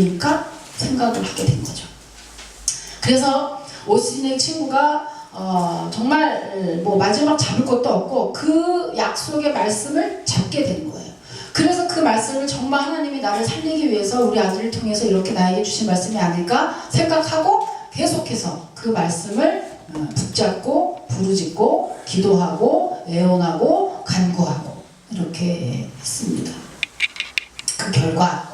말씀일까 생각을 하게 된 거죠. 그래서 오스틴의 친구가 정말 뭐 마지막 잡을 것도 없고 그 약속의 말씀을 잡게 된 거예요. 그래서 그 말씀을 정말 하나님이 나를 살리기 위해서 우리 아들을 통해서 이렇게 나에게 주신 말씀이 아닐까 생각하고 계속해서 그 말씀을 붙잡고 부르짖고 기도하고 애원하고 간구하고 이렇게 했습니다. 그 결과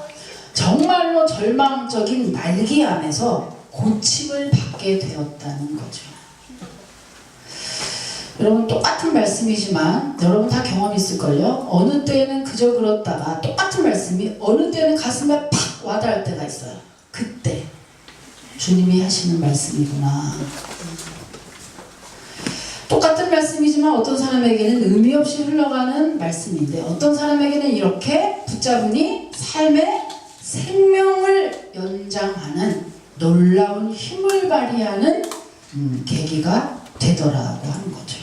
정말로 절망적인 말기암에서 고침을 받게 되었다는 거죠. 여러분 똑같은 말씀이지만 여러분 다 경험 있을걸요. 어느 때는 그저 그렇다가 똑같은 말씀이 어느 때는 가슴에 팍 와닿을 때가 있어요. 그때 주님이 하시는 말씀이구나. 똑같은 말씀이지만 어떤 사람에게는 의미 없이 흘러가는 말씀인데 어떤 사람에게는 이렇게 붙잡으니 삶의 생명을 연장하는 놀라운 힘을 발휘하는 계기가 되더라고 하는 거죠.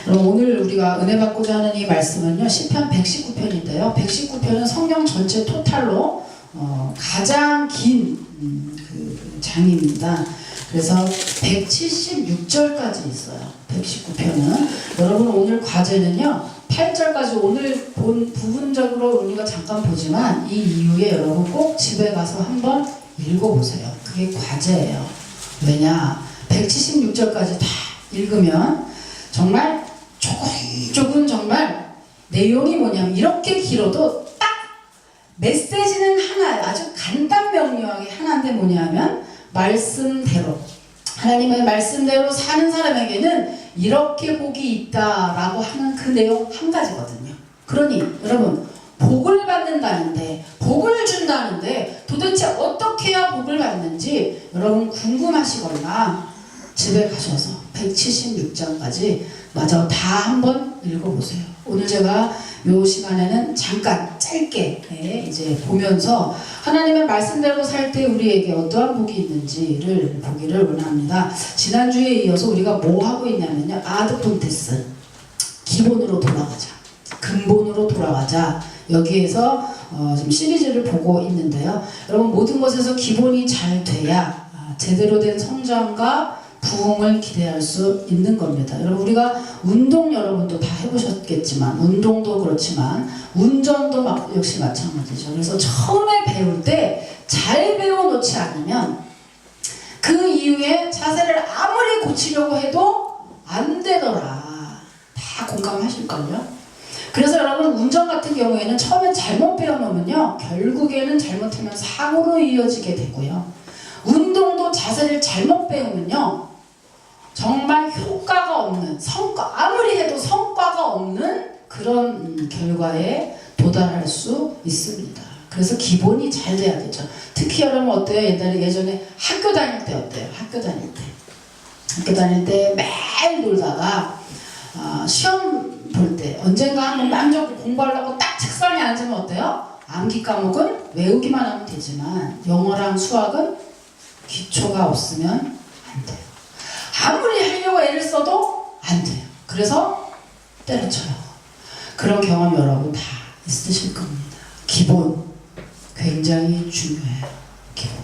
그럼 오늘 우리가 은혜 받고자 하는 이 말씀은요, 시편 119편인데요. 119편은 성경 전체 토탈로 가장 긴 그 장입니다. 그래서 176절까지 있어요. 119편은. 여러분 오늘 과제는요, 8절까지 오늘 본 부분적으로 우리가 잠깐 보지만 이 이후에 여러분 꼭 집에 가서 한번 읽어보세요. 그게 과제예요. 왜냐? 176절까지 다 읽으면 정말 조금 정말 내용이 뭐냐면 이렇게 길어도 딱 메시지는 하나예요. 아주 간단 명료하게 하나인데 뭐냐면 말씀대로 하나님의 말씀대로 사는 사람에게는 이렇게 복이 있다라고 하는 그 내용 한 가지거든요. 그러니 여러분 복을 받는다는데 복을 준다는데 도대체 어떻게 해야 복을 받는지 여러분 궁금하시거나 집에 가셔서 176장까지 마저 다 한번 읽어보세요. 오늘 제가 이 시간에는 잠깐 짧게 이제 보면서 하나님의 말씀대로 살 때 우리에게 어떠한 복이 있는지를 보기를 원합니다. 지난주에 이어서 우리가 뭐 하고 있냐면요, 아드 폰테스, 기본으로 돌아가자, 근본으로 돌아가자, 여기에서 지금 시리즈를 보고 있는데요. 여러분 모든 것에서 기본이 잘 돼야 제대로 된 성장과 부흥을 기대할 수 있는 겁니다. 여러분 우리가 운동 여러분도 다 해보셨겠지만 운동도 그렇지만 운전도 역시 마찬가지죠. 그래서 처음에 배울 때 잘 배워놓지 않으면 그 이후에 자세를 아무리 고치려고 해도 안 되더라. 다 공감하실걸요? 그래서 여러분 운전 같은 경우에는 처음에 잘못 배워놓으면요 결국에는 잘못하면 사고로 이어지게 되고요. 운동도 자세를 잘못 배우면요 정말 효과가 없는 아무리 해도 성과가 없는 그런 결과에 도달할 수 있습니다. 그래서 기본이 잘 돼야 되죠. 특히 여러분 어때요? 예전에 학교 다닐 때 어때요? 학교 다닐 때 매일 놀다가 시험 볼 때 언젠가 한번 마음 잡고 공부하려고 딱 책상에 앉으면 어때요? 암기 과목은 외우기만 하면 되지만 영어랑 수학은 기초가 없으면 안 돼요. 아무리 하려고 애를 써도 안 돼요. 그래서 때려쳐요. 그런 경험 여러분 다 있으실 겁니다. 기본 굉장히 중요해요. 기본.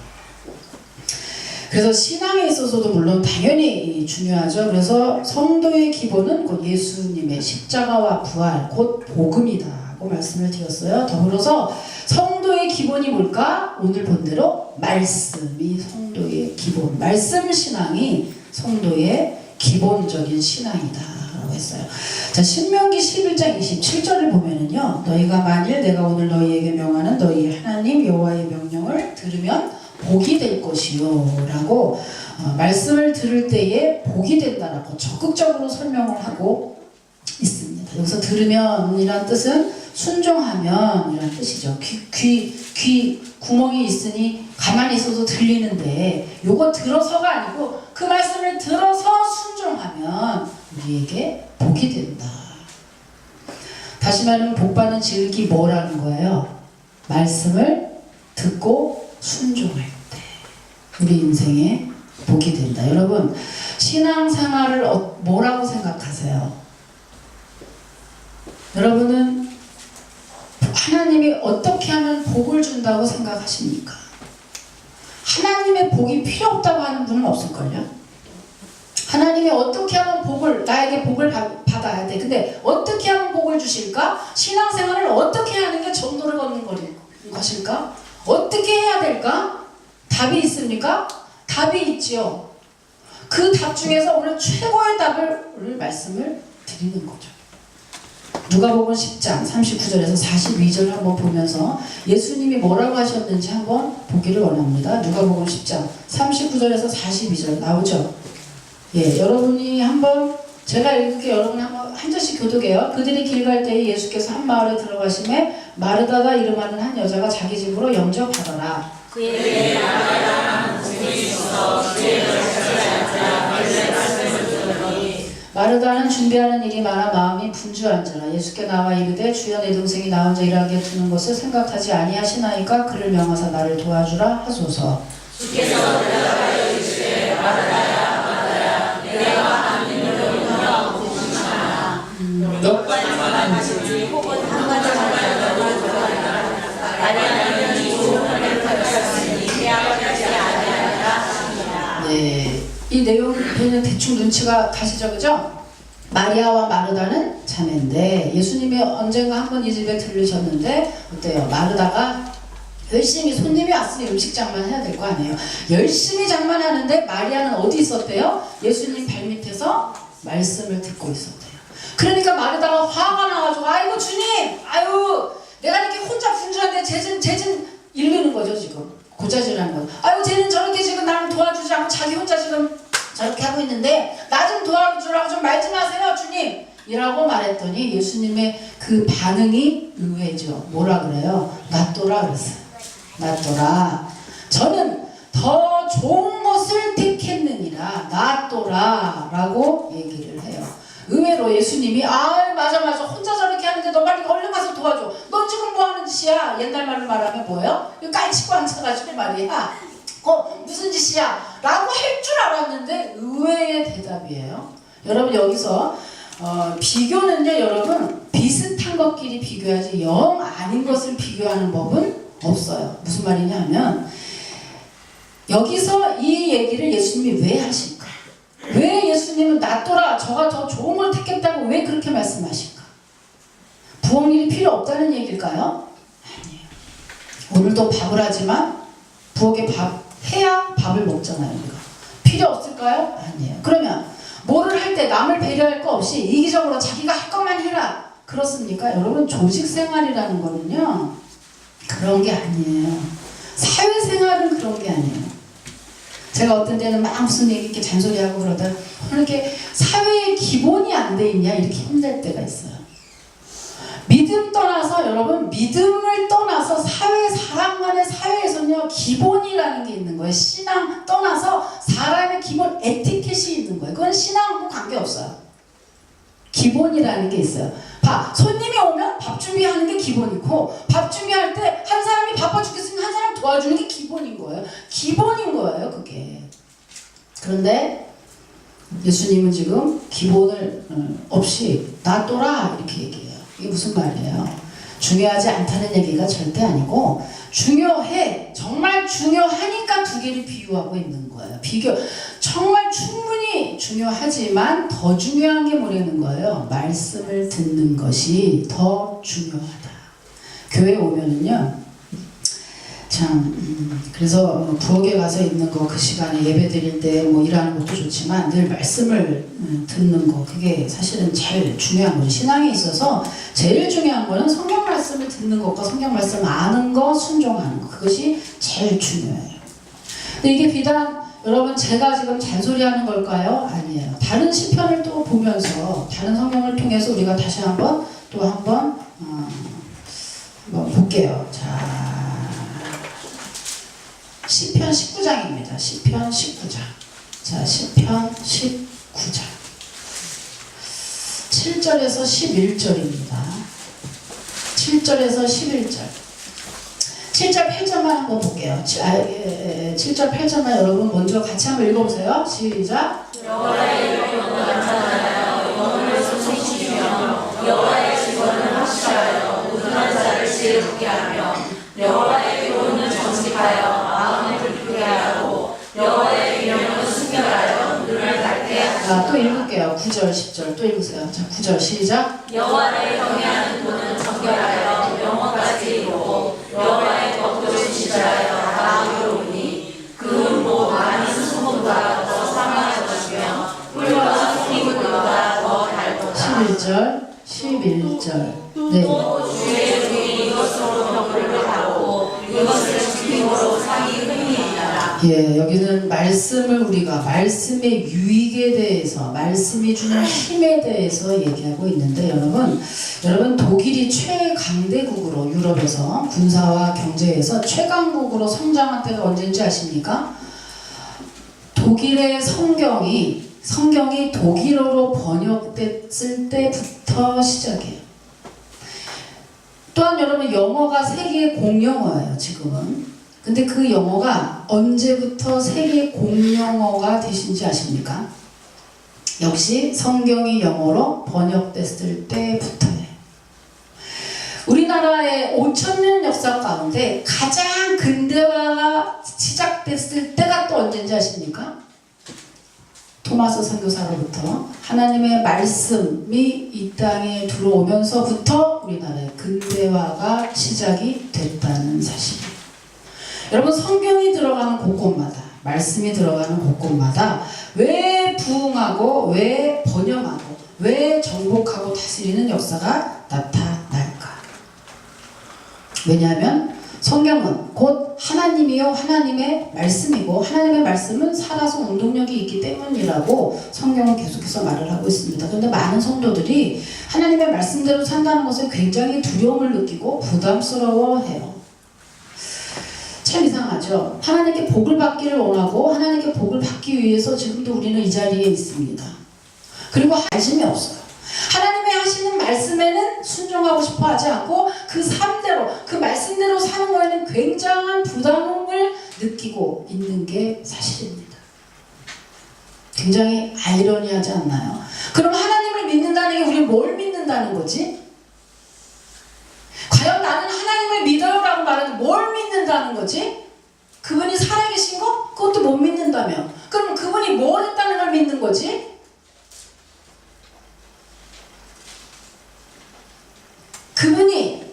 그래서 신앙에 있어서도 물론 당연히 중요하죠. 그래서 성도의 기본은 곧 예수님의 십자가와 부활, 곧 복음이다고 말씀을 드렸어요. 더불어서 성도의 기본이 뭘까? 오늘 본 대로 말씀이 성도의 기본, 말씀 신앙이 성도의 기본적인 신앙이다라고 했어요. 자, 신명기 11장 27절을 보면은요, 너희가 만일 내가 오늘 너희에게 명하는 너희 하나님 여호와의 명령을 들으면 복이 될 것이요 라고 말씀을 들을 때에 복이 된다라고 적극적으로 설명을 하고 있습니다. 여기서 들으면 이란 뜻은 순종하면 이란 뜻이죠. 귀 구멍이 있으니 가만히 있어도 들리는데 요거 들어서가 아니고 그 말씀을 들어서 순종하면 우리에게 복이 된다. 다시 말하면 복받는 질기 뭐라는 거예요? 말씀을 듣고 순종할 때 우리 인생에 복이 된다. 여러분 신앙생활을 뭐라고 생각하세요? 여러분은 하나님이 어떻게 하면 복을 준다고 생각하십니까? 하나님의 복이 필요 없다고 하는 분은 없을걸요? 하나님이 어떻게 하면 나에게 복을 받아야 돼. 근데 어떻게 하면 복을 주실까? 신앙생활을 어떻게 하는 게 전도를 걷는 것일까? 어떻게 해야 될까? 답이 있습니까? 답이 있지요. 그 답 중에서 오늘 최고의 답을 오늘 말씀을 드리는 거죠. 누가복음 10장 39절에서 42절 한번 보면서 예수님이 뭐라고 하셨는지 한번 보기를 원합니다. 누가복음 10장 39절에서 42절 나오죠. 예, 여러분이 한번 제가 읽을게 여러분 한번 한 절씩 교독해요. 그들이 길 갈 때에 예수께서 한 마을에 들어가심에 마르다가 이름하는 한 여자가 자기 집으로 영접하더라. 그에게 마르다라는 분이 있어 그의 곁에 앉아 그의 말씀을 들으니 마르다는 준비하는 일이 많아 마음이 분주한지라 예수께 나와 이르되 주여 내 동생이 나 혼자 일하게 두는 것을 생각하지 아니하시나이까 그를 명하사 나를 도와주라 하소서. 주께서 대답하여 이르시되 마르다야 마르다야 내가 한 일을 너무나 고민하나 몇 가지만 하지 혹은 한 가지만 하려고 노력하나 아니하면 이 좋은 일을 가졌으니 해야하지 아니하리라 하시니라. 네, 이 내용에는 대충 눈치가 가시죠, 그죠? 마리아와 마르다는 자매인데 예수님이 언젠가 한번 이 집에 들르셨는데 어때요? 마르다가 열심히 손님이 왔으니 음식 장만해야 될 거 아니에요. 열심히 장만하는데 마리아는 어디 있었대요? 예수님 발밑에서 말씀을 듣고 있었대요. 그러니까 마르다가 화가 나가지고 아이고 주님, 아유 내가 이렇게 혼자 분주한데 쟤는 읽는 거죠 지금. 고자질하는 거. 아유 쟤는 저렇게 지금 나를 도와주지 않고 자기 혼자 지금 저렇게 하고 있는데 나 좀 도와주라고 좀 말 좀 하세요 주님 이라고 말했더니 예수님의 그 반응이 의외죠. 뭐라 그래요? 놔둬라 그랬어요. 놔둬라. 저는 더 좋은 것을 택했느니라. 놔둬라 라고 얘기를 해요. 의외로 예수님이 맞아 혼자 저렇게 하는데 너 빨리 얼른 가서 도와줘. 넌 지금 뭐 하는 짓이야? 옛날 말로 말하면 뭐예요? 깔치고 앉아가지고 말이야. 무슨 짓이야? 라고 할 줄 알았는데 의외의 대답이에요. 여러분 여기서 비교는요 여러분 비슷한 것끼리 비교하지 영 아닌 것을 비교하는 법은 없어요. 무슨 말이냐 하면 여기서 이 얘기를 예수님이 왜 하실까? 왜 예수님은 놔둬라 저가 더 좋은 걸 택했다고 왜 그렇게 말씀하실까? 부엌일이 필요 없다는 얘기일까요? 아니에요. 오늘도 밥을 하지만 부엌에 해야 밥을 먹잖아요. 우리가. 필요 없을까요? 아니에요. 그러면 뭐를 할 때 남을 배려할 거 없이 이기적으로 자기가 할 것만 해라. 그렇습니까? 여러분 조직생활이라는 거는요. 그런 게 아니에요. 사회생활은 그런 게 아니에요. 제가 어떤 때는 막 무슨 얘기 이렇게 잔소리하고 그러다 이렇게 사회의 기본이 안 돼 있냐 이렇게 힘들 때가 있어요. 믿음 떠나서 여러분 믿음을 떠나서 사람 간의 사회에서는요 기본이라는 게 있는 거예요. 신앙 떠나서 사람의 기본 에티켓이 있는 거예요. 그건 신앙하고 관계없어요. 기본이라는 게 있어요. 손님이 오면 밥 준비하는 게 기본이고 밥 준비할 때 한 사람이 바빠 죽겠으면 한 사람 도와주는 게 기본인 거예요. 기본인 거예요 그게. 그런데 예수님은 지금 기본을 없이 놔둬라 이렇게 얘기해요. 이게 무슨 말이에요? 중요하지 않다는 얘기가 절대 아니고 중요해. 정말 중요하니까 두 개를 비유하고 있는 거예요. 정말 충분히 중요하지만 더 중요한 게 뭐라는 거예요? 말씀을 듣는 것이 더 중요하다. 교회 오면은요 참 그래서 부엌에 가서 있는 거 그 시간에 예배 드릴 때 뭐 일하는 것도 좋지만 늘 말씀을 듣는 거 그게 사실은 제일 중요한 거죠. 신앙에 있어서 제일 중요한 거는 성경 말씀을 듣는 것과 성경 말씀을 아는 거 순종하는 거 그것이 제일 중요해요. 근데 이게 비단 여러분 제가 지금 잔소리하는 걸까요? 아니에요. 다른 시편을 또 보면서 다른 성경을 통해서 우리가 다시 한번 볼게요. 자 시편 19장입니다. 시편 19장. 자, 시편 19장. 7절에서 11절입니다. 7절에서 11절. 7절 8절만 한번 볼게요. 7절 8절만 여러분 먼저 같이 한번 읽어보세요. 시작. 여호와의 이름으로 감사하여 영혼을 소식시며 여호와의 직원을 확실하여 우둔한 자를 여호와의 교훈을 정직하여 마음을 기쁘게 하고 여호와의 이름을 순결하여 눈을 밝게 하시고. 자, 또 읽을게요. 9절, 10절 또 읽으세요. 자, 9절 시작. 여호와를 경외하는 눈은 정결하여 영혼까지 이루고 여호와의 법도를 지지하여 다 이루니 그 뭐 많은 소금보다 더 상할 것이며 꿀과 송이보다 더 달도다. 11절, 11절. 네. 또 주의 종이 이것으로 병을 하고 이것을 지킴으로 상이 흠이 있나라. 예, 여기는 말씀을 우리가 말씀의 유익에 대해서, 말씀이 주는 힘에 대해서 얘기하고 있는데, 여러분 독일이 최강대국으로 유럽에서 군사와 경제에서 최강국으로 성장한 때가 언제인지 아십니까? 독일의 성경이 독일어로 번역됐을 때부터 시작해요. 또한 여러분 영어가 세계 공용어예요, 지금은. 근데 그 영어가 언제부터 세계 공용어가 되신지 아십니까? 역시 성경이 영어로 번역됐을 때부터예요. 우리나라의 5,000년 역사 가운데 가장 근대화가 시작됐을 때가 또 언제인지 아십니까? 토마스 선교사로부터 하나님의 말씀이 이 땅에 들어오면서부터 우리나라의 근대화가 시작이 됐다는 사실이에요. 여러분 성경이 들어가는 곳곳마다, 말씀이 들어가는 곳곳마다 왜 부흥하고 왜 번영하고 왜 정복하고 다스리는 역사가 나타날까? 왜냐하면 성경은 곧 하나님이요 하나님의 말씀이고 하나님의 말씀은 살아서 운동력이 있기 때문이라고 성경은 계속해서 말을 하고 있습니다. 그런데 많은 성도들이 하나님의 말씀대로 산다는 것에 굉장히 두려움을 느끼고 부담스러워해요. 참 이상하죠. 하나님께 복을 받기를 원하고 하나님께 복을 받기 위해서 지금도 우리는 이 자리에 있습니다. 그리고 관심이 없어요. 하나님의 하시는 말씀에는 순종하고 싶어 하지 않고 그 삶대로, 그 말씀대로 사는 거에는 굉장한 부담을 느끼고 있는 게 사실입니다. 굉장히 아이러니하지 않나요? 그럼 하나님을 믿는다는 게 우리 뭘 믿는다는 거지? 과연 나는 하나님을 믿어요라고 말하는 뭘 믿는다는 거지? 그분이 살아계신 거? 그것도 못 믿는다며. 그럼 그분이 뭘 했다는 걸 믿는 거지? 그분이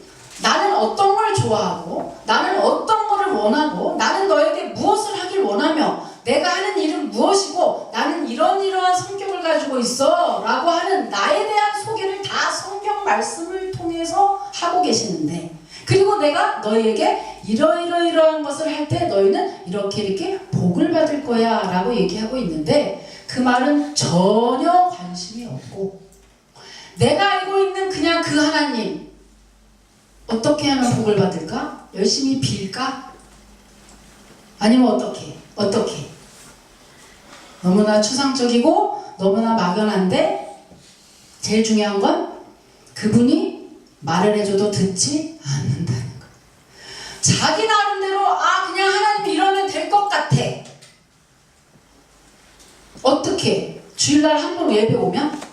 나는 어떤 걸 좋아하고 나는 어떤 거를 원하고 나는 너에게 무엇을 하길 원하며 내가 하는 일은 무엇이고 나는 이러한 성격을 가지고 있어 라고 하는 나에 대한 소개를 다 성경 말씀을 통해서 하고 계시는데, 그리고 내가 너희에게 이러한 것을 할 때 너희는 이렇게 복을 받을 거야 라고 얘기하고 있는데, 그 말은 전혀 관심이 없고 내가 알고 있는 그냥 그 하나님 어떻게 하면 복을 받을까? 열심히 빌까? 아니면 어떻게? 너무나 추상적이고 너무나 막연한데 제일 중요한 건 그분이 말을 해줘도 듣지 않는다는 거. 자기 나름대로 그냥 하나님 이러면 될 것 같아. 어떻게? 주일날 한 번 예배 오면?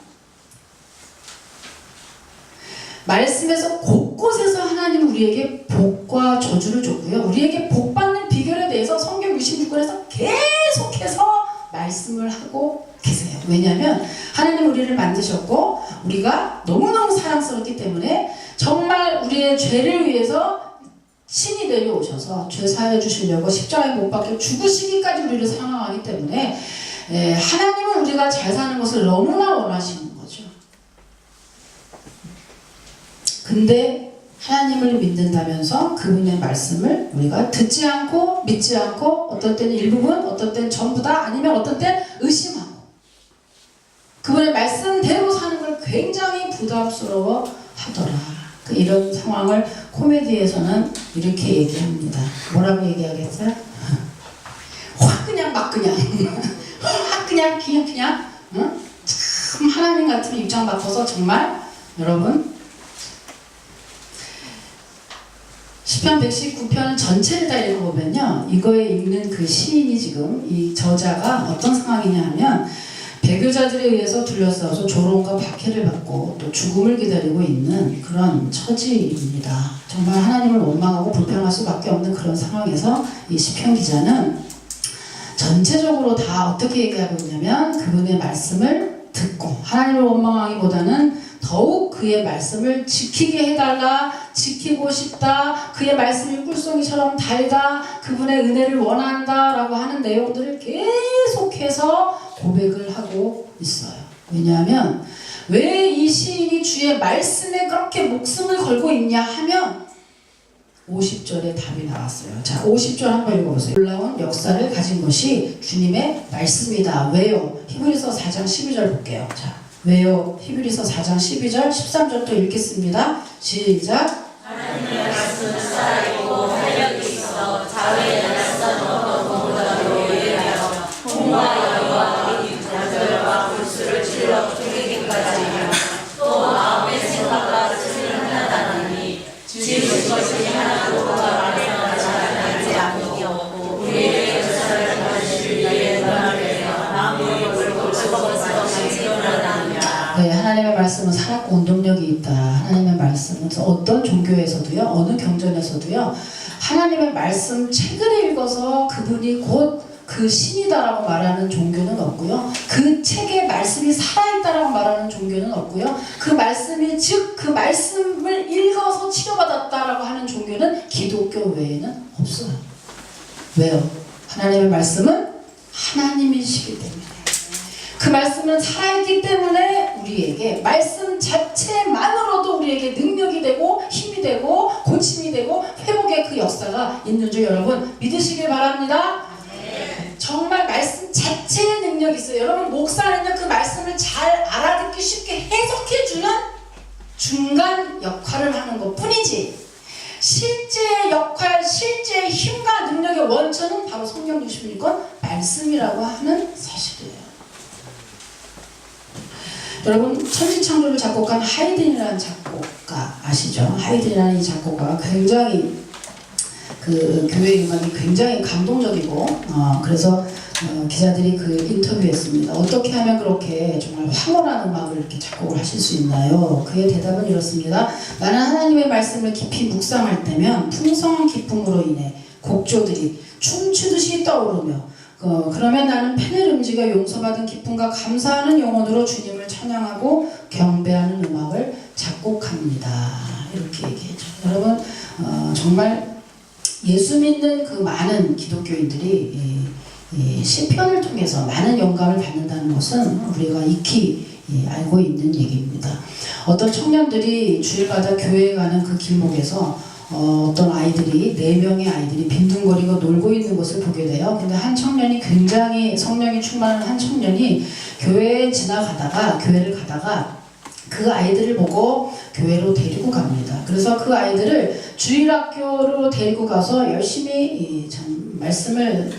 말씀에서 곳곳에서 하나님은 우리에게 복과 저주를 줬고요. 우리에게 복받는 비결에 대해서 성경 66권에서 계속해서 말씀을 하고 계세요. 왜냐하면 하나님 우리를 만드셨고 우리가 너무너무 사랑스럽기 때문에 정말 우리의 죄를 위해서 신이 내려오셔서 죄 사해 주시려고 십자가에 못 박혀 죽으시기까지 우리를 사랑하기 때문에 하나님은 우리가 잘 사는 것을 너무나 원하시는 거죠. 근데 하나님을 믿는다면서 그분의 말씀을 우리가 듣지 않고 믿지 않고 어떤 때는 일부분, 어떤 때는 전부 다, 아니면 어떤 때는 의심하고 그분의 말씀대로 사는 걸 굉장히 부담스러워 하더라. 이런 상황을 코미디에서는 이렇게 얘기합니다. 뭐라고 얘기하겠어요? 확 그냥 막 그냥 확 그냥 응? 참 하나님 같은 입장 바꿔서 정말 여러분 시편 119편 전체를 다 읽어보면요, 이거에 읽는 그 시인이 지금 이 저자가 어떤 상황이냐 하면 배교자들에 의해서 둘러싸여서 조롱과 박해를 받고 또 죽음을 기다리고 있는 그런 처지입니다. 정말 하나님을 원망하고 불평할 수밖에 없는 그런 상황에서 이 시편 기자는 전체적으로 다 어떻게 얘기하고 있냐면 그분의 말씀을 듣고 하나님을 원망하기보다는 더욱 그의 말씀을 지키게 해달라, 지키고 싶다, 그의 말씀이 꿀송이처럼 달다, 그분의 은혜를 원한다 라고 하는 내용들을 계속해서 고백을 하고 있어요. 왜냐하면 왜 이 시인이 주의 말씀에 그렇게 목숨을 걸고 있냐 하면 50절에 답이 나왔어요. 자, 50절 한번 읽어보세요. 놀라운 역사를 가진 것이 주님의 말씀이다. 왜요? 히브리서 4장 12절 볼게요. 자, 왜요? 히브리서 4장 12절 13절도 읽겠습니다. 시작. 하나님의 말씀은 살아있고 활력이 있어 자외에 낯선 어떤 공보다도 예리하여 홍과 여와 단절과 불수를 찔러 죽이기까지 또 마음의 생각과 뜻을 하나다니 지으신 것이 하나도 말하지 않고 우리의 역사를 다시 위에 변화되어 마음의 얼굴 썩어서 일어나느니라. 네, 하나님의 말씀은 살았고 운동력이 있다. 하나님의 말씀은 어떤 종교에서도요, 어느 경전에서도요, 하나님의 말씀 책을 읽어서 그분이 곧 그 신이다라고 말하는 종교는 없고요. 그 책에 말씀이 살아있다라고 말하는 종교는 없고요. 그 말씀이 즉 그 말씀을 읽어서 치료받았다라고 하는 종교는 기독교 외에는 없어요. 왜요? 하나님의 말씀은 하나님이시기 때문에. 그 말씀은 살아있기 때문에 우리에게 말씀 자체만으로도 우리에게 능력이 되고 힘이 되고 고침이 되고 회복의 그 역사가 있는 줄 여러분 믿으시길 바랍니다. 정말 말씀 자체의 능력이 있어요. 여러분 목사는요 그 말씀을 잘 알아듣기 쉽게 해석해주는 중간 역할을 하는 것 뿐이지 실제의 역할, 실제의 힘과 능력의 원천은 바로 성경 66권 말씀이라고 하는 사실이에요. 여러분 천지창조를 작곡한 하이든이라는 작곡가 아시죠? 하이든이라는 이 작곡가가 굉장히 그 교회 음악이 굉장히 감동적이고 그래서 기자들이 그 인터뷰했습니다. 어떻게 하면 그렇게 정말 황홀한 음악을 이렇게 작곡을 하실 수 있나요? 그의 대답은 이렇습니다. 나는 하나님의 말씀을 깊이 묵상할 때면 풍성한 기쁨으로 인해 곡조들이 춤추듯이 떠오르며 그러면 나는 펜의 음지가 용서받은 기쁨과 감사하는 영혼으로 주님을 찬양하고 경배하는 음악을 작곡합니다. 이렇게 얘기했죠. 여러분 정말 예수 믿는 그 많은 기독교인들이 이 시편을 통해서 많은 영감을 받는다는 것은 우리가 익히 알고 있는 얘기입니다. 어떤 청년들이 주일마다 교회에 가는 그 길목에서 어떤 아이들이 4명의 아이들이 빈둥거리고 놀고 있는 것을 보게 돼요. 근데 한 청년이 굉장히 성령이 충만한 한 청년이 교회를 가다가 그 아이들을 보고 교회로 데리고 갑니다. 그래서 그 아이들을 주일학교로 데리고 가서 열심히 참 말씀을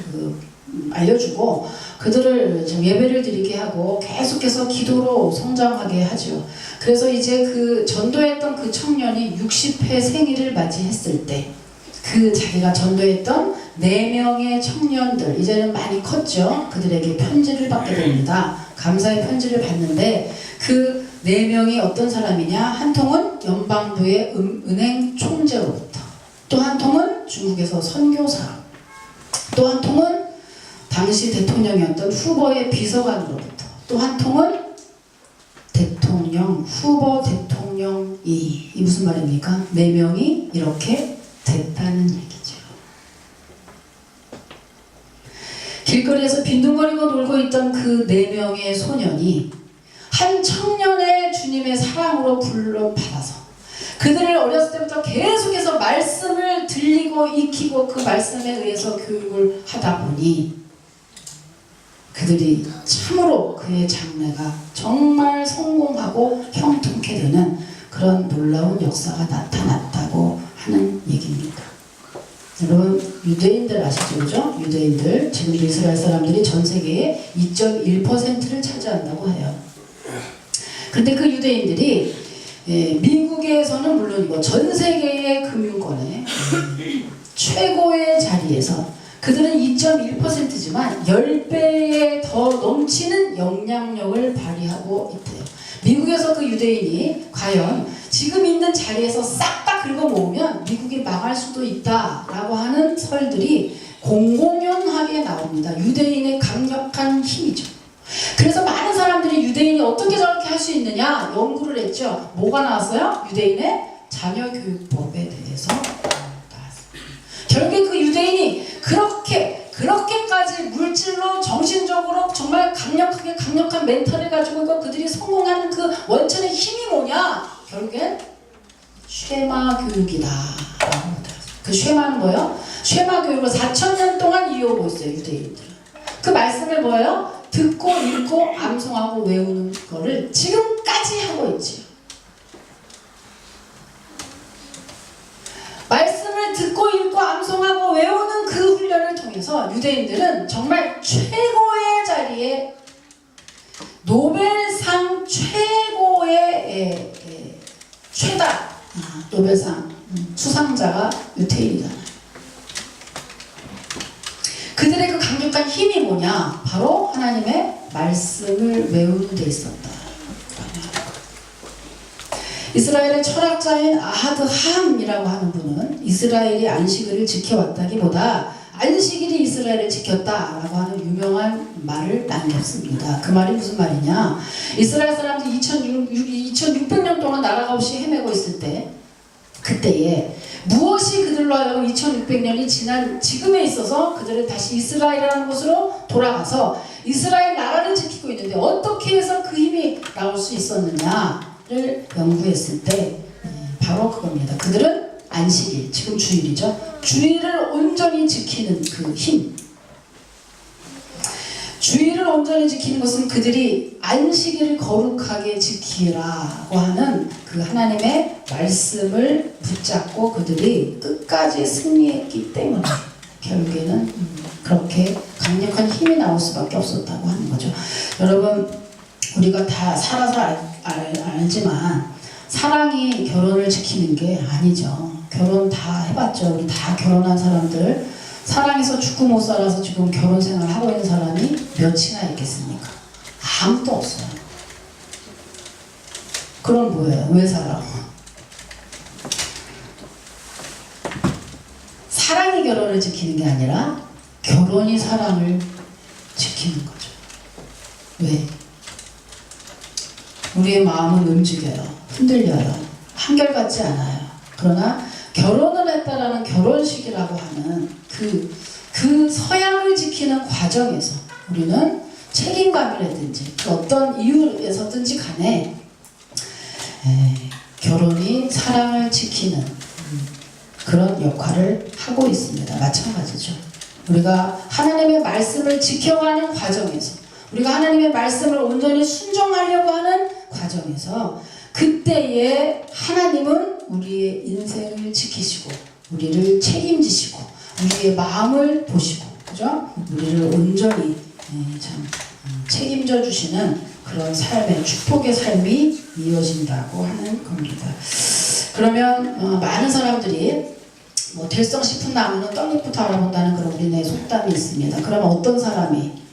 알려주고 그들을 좀 예배를 드리게 하고 계속해서 기도로 성장하게 하죠. 그래서 이제 그 전도했던 그 청년이 60회 생일을 맞이했을 때 그 자기가 전도했던 4명의 청년들 이제는 많이 컸죠. 그들에게 편지를 받게 됩니다. 감사의 편지를 받는데 그 4명이 어떤 사람이냐? 한 통은 연방부의 은행 총재로부터, 또 한 통은 중국에서 선교사, 또 한 통은 당시 대통령이었던 후보의 비서관으로부터, 또 한 통은 대통령, 후보 대통령이 이 무슨 말입니까? 4명이 이렇게 됐다는 얘기죠. 길거리에서 빈둥거리고 놀고 있던 그 4명의 소년이 한 청년의 주님의 사랑으로 불러받아서 그들을 어렸을 때부터 계속해서 말씀을 들리고 익히고 그 말씀에 의해서 교육을 하다 보니 그들이 참으로 그의 장래가 정말 성공하고 형통케 되는 그런 놀라운 역사가 나타났다고 하는 얘기입니다. 여러분 유대인들 아시죠? 그죠? 유대인들 지금도 이스라엘 사람들이 전 세계의 2.1%를 차지한다고 해요. 근데 그 유대인들이 미국에서는 물론이고 전 세계의 금융권의 최고의 자리에서 그들은 2.1%지만 10배에 더 넘치는 영향력을 발휘하고 있대요. 미국에서 그 유대인이 과연 지금 있는 자리에서 싹 다 긁어 모으면 미국이 망할 수도 있다라고 하는 설들이 공공연하게 나옵니다. 유대인의 강력한 힘이죠. 그래서 많은 사람들이 유대인이 어떻게 저렇게 할 수 있느냐 연구를 했죠. 뭐가 나왔어요? 유대인의 자녀교육법에 대해서 나왔습니다. 결국에 그 유대인이 그렇게까지 물질로 정신적으로 정말 강력한 멘탈을 가지고 그들이 성공하는 그 원천의 힘이 뭐냐? 결국엔 쉐마 교육이다. 그 쉐마는 뭐예요? 쉐마 교육을 4,000년 동안 이어오고 있어요. 유대인들은. 그 말씀을 뭐예요? 듣고 읽고 암송하고 외우는 거를 지금까지 하고 있지요. 말씀을 듣고 읽고 암송하고 외우는 그 훈련을 통해서 유대인들은 정말 최고의 자리에 노벨상 최고의 최다 노벨상 수상자가 유태인이잖아요. 그들의 그 강력한 힘이 뭐냐? 바로 하나님의 말씀을 외우는 데 있었다. 이스라엘의 철학자인 아하드 함이라고 하는 분은 이스라엘이 안식일을 지켜왔다기보다 안식일이 이스라엘을 지켰다라고 하는 유명한 말을 남겼습니다. 그 말이 무슨 말이냐? 이스라엘 사람들이 2600년 동안 나라가 없이 헤매고 있을 때 그때에 무엇이 그들로 하여금 2600년이 지난 지금에 있어서 그들은 다시 이스라엘이라는 곳으로 돌아가서 이스라엘 나라를 지키고 있는데 어떻게 해서 그 힘이 나올 수 있었느냐를 연구했을 때 바로 그겁니다. 그들은 안식일, 지금 주일이죠. 주일을 온전히 지키는 그 힘. 주일을 온전히 지키는 것은 그들이 안식일을 거룩하게 지키라고 하는 그 하나님의 말씀을 붙잡고 그들이 끝까지 승리했기 때문에 결국에는 그렇게 강력한 힘이 나올 수밖에 없었다고 하는 거죠. 여러분, 우리가 다 살아서 알지만 사랑이 결혼을 지키는 게 아니죠. 결혼 다 해봤죠. 우리 다 결혼한 사람들 사랑해서 죽고 못 살아서 지금 결혼 생활 하고 있는 사람이 몇이나 있겠습니까? 아무도 없어요. 그럼 뭐예요? 왜 살아? 사랑이 결혼을 지키는 게 아니라 결혼이 사랑을 지키는 거죠. 왜? 우리의 마음은 움직여요. 흔들려요. 한결같지 않아요. 그러나 결혼을 했다라는 결혼식이라고 하는 그 서양을 지키는 과정에서 우리는 책임감이라든지 그 어떤 이유에서든지 간에 결혼이 사랑을 지키는 그런 역할을 하고 있습니다. 마찬가지죠. 우리가 하나님의 말씀을 지켜가는 과정에서 우리가 하나님의 말씀을 온전히 순종하려고 하는 과정에서 그때에 하나님은 우리의 인생을 지키시고 우리를 책임지시고 우리의 마음을 보시고 그죠? 우리를 온전히 참 책임져 주시는 그런 삶의 축복의 삶이 이어진다고 하는 겁니다. 그러면 많은 사람들이 뭐 될성 싶은 나무는 떡잎부터 알아본다는 그런 우리네 속담이 있습니다. 그러면 어떤 사람이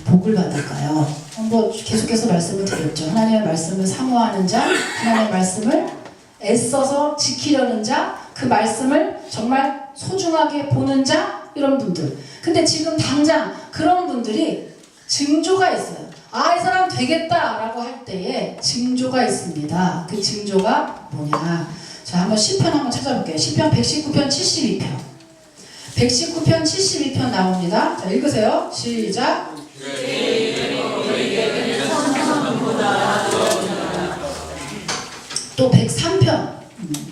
복을 받을까요? 뭐 계속해서 말씀을 드렸죠. 하나님의 말씀을 사모하는 자, 하나님의 말씀을 애써서 지키려는 자, 그 말씀을 정말 소중하게 보는 자, 이런 분들. 근데 지금 당장 그런 분들이 징조가 있어요. 아, 이 사람 되겠다라고 할 때에 징조가 있습니다. 그 징조가 뭐냐? 자, 한번 시편 한번 찾아볼게요. 시편 119편 72편. 119편 72편 나옵니다. 자, 읽으세요. 시작. 또 103편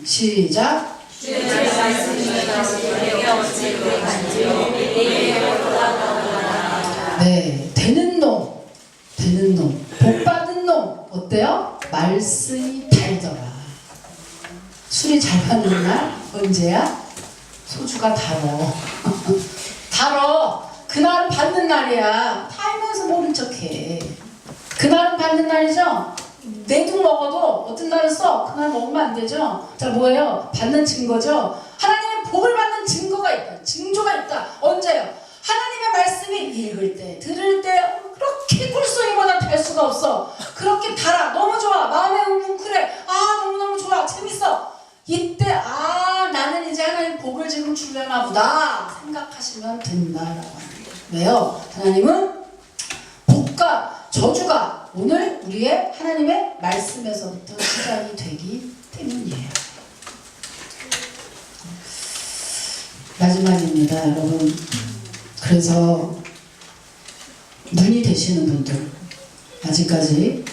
시작. 네, 되는 놈, 복 받은 놈 어때요? 말씀이 달더라. 술이 잘 받는 날 언제야? 소주가 달어. 달어. 그날은 받는 날이야. 알면서 모른 척해. 그날은 받는 날이죠. 내둥 먹어도 어떤 날은 써. 그날 먹으면 안 되죠. 자, 뭐예요? 받는 증거죠. 하나님의 복을 받는 증거가 있다. 징조가 있다. 언제요? 있다라고 합니다. 왜요? 하나님은 복과 저주가 오늘 우리의 하나님의 말씀에서부터 시작이 되기 때문이에요. 마지막입니다, 여러분. 그래서 눈이 되시는 분들, 아직까지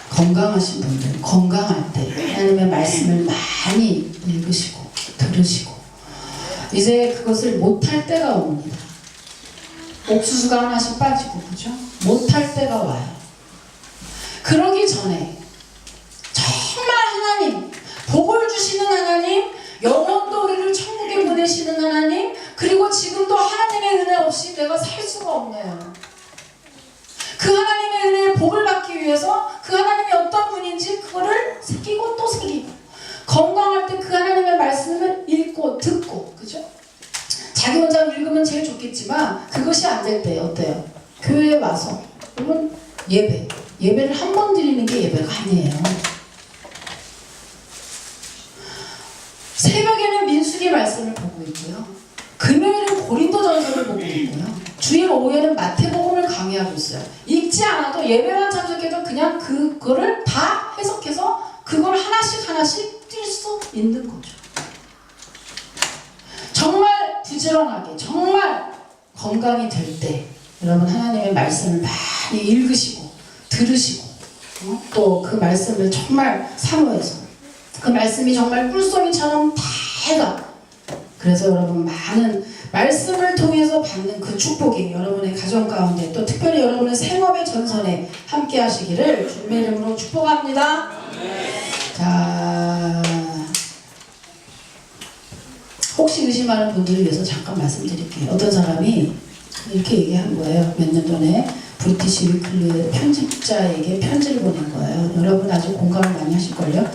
건강하신 분들, 건강할 때 하나님의 말씀을 많이 읽으시고 들으시고 이제 그것을 못할 때가 옵니다. 옥수수가 하나씩 빠지고, 그죠? 못할 때가 와요. 그러기 전에 정말 하나님, 복을 주시는 하나님, 영원도 우리를 천국에 보내시는 하나님, 그리고 지금도 하나님의 은혜 없이 내가 살 수가 없네요. 그 하나님의 은혜의 복을 받기 위해서 그 하나님이 어떤 분인지 그거를 새기고 또 새기고, 건강할 때 그 하나님의 말씀을 읽고 듣고, 그죠? 자기 혼자 읽으면 제일 좋겠지만 그것이 안 될 때 어때요? 교회에 와서, 여러분, 예배를 한 번 드리는 게 예배가 아니에요. 새벽에는 민수기 말씀을 보고 있고요, 금요일은 고린도전서를 보고 있고요, 주일 오후에는 마태복음을 강의하고 있어요. 읽지 않아도 예배만 참석해도 그냥 그거를 다 해석해서 그걸 하나씩 뛸 수 있는 거죠. 정말 부지런하게, 정말 건강이 될 때 여러분 하나님의 말씀을 많이 읽으시고 들으시고, 또 그 말씀을 정말 사모해서 그 말씀이 정말 꿀송이처럼 다가, 그래서 여러분 많은 말씀을 통해서 받는 그 축복이 여러분의 가정 가운데, 또 특별히 여러분의 생업의 전선에 함께 하시기를 주님의 이름으로 축복합니다. 자, 혹시 의심하는 분들을 위해서 잠깐 말씀드릴게요. 어떤 사람이 이렇게 얘기한 거예요. 몇 년 전에 브리티시 위클리의 편집자에게 편지를 보낸 거예요. 여러분 아주 공감을 많이 하실걸요.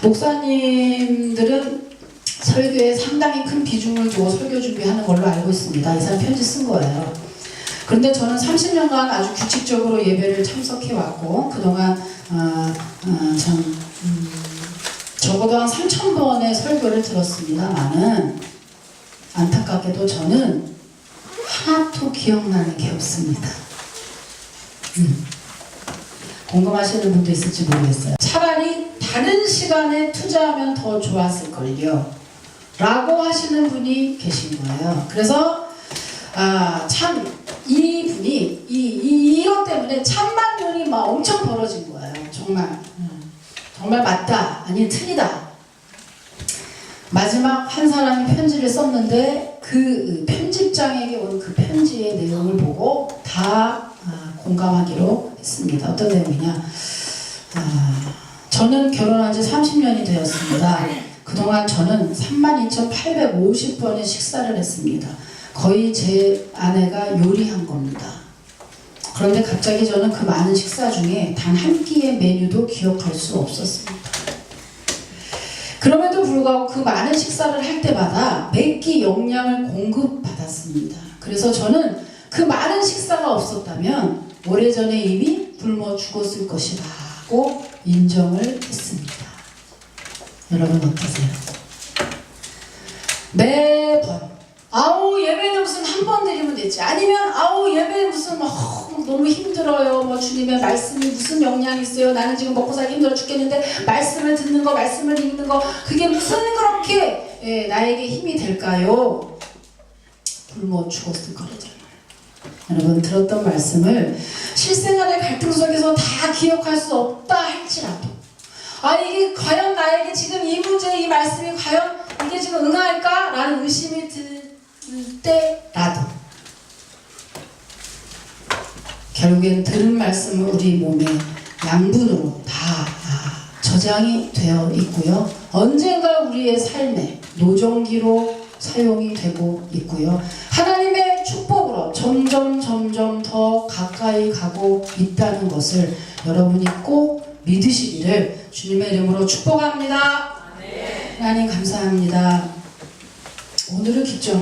목사님들은 설교에 상당히 큰 비중을 두어 설교 준비하는 걸로 알고 있습니다. 이 사람 편지 쓴 거예요. 그런데 저는 30년간 아주 규칙적으로 예배를 참석해왔고, 그동안 적어도 한 3,000번의 설교를 들었습니다만은 안타깝게도 저는 하나도 기억나는 게 없습니다. 공감하시는 분도 있을지 모르겠어요. 차라리 다른 시간에 투자하면 더 좋았을걸요 라고 하시는 분이 계신 거예요. 그래서 참 이분이 이것 때문에 찬반론이 막 엄청 벌어진 거예요. 정말 맞다, 아니 틀리다. 마지막 한 사람이 편지를 썼는데 그 편집장에게 온 그 편지의 내용을 보고 다 공감하기로 했습니다. 어떤 내용이냐? 저는 결혼한 지 30년이 되었습니다. 그동안 저는 32,850번의 식사를 했습니다. 거의 제 아내가 요리한 겁니다. 그런데 갑자기 저는 그 많은 식사 중에 단 한 끼의 메뉴도 기억할 수 없었습니다. 그럼에도 불구하고 그 많은 식사를 할 때마다 매끼 영양을 공급받았습니다. 그래서 저는 그 많은 식사가 없었다면 오래전에 이미 굶어 죽었을 것이라고 인정을 했습니다. 여러분 어떠세요? 매번 아우 예배는 무슨 한 번 드리면 되지, 아니면 아우 예배 무슨 너무 힘들어요, 뭐 주님의 말씀이 무슨 영향이 있어요, 나는 지금 먹고 살기 힘들어 죽겠는데 말씀을 듣는 거, 말씀을 읽는 거, 그게 무슨 그렇게 나에게 힘이 될까요? 굶어 죽었을 거래잖아요. 여러분 들었던 말씀을 실생활의 갈등 속에서 다 기억할 수 없다 할지라도, 이게 과연 나에게 지금 이 문제, 이 말씀이 과연 이게 지금 응할까? 라는 의심이 들 때라도 결국엔 들은 말씀은 우리 몸에 양분으로 다 저장이 되어 있고요. 언젠가 우리의 삶에 노정기로 사용이 되고 있고요. 하나님의 축복으로 점점 더 가까이 가고 있다는 것을 여러분이 꼭 믿으시기를 주님의 이름으로 축복합니다. 하나님 감사합니다. 오늘을 기점으로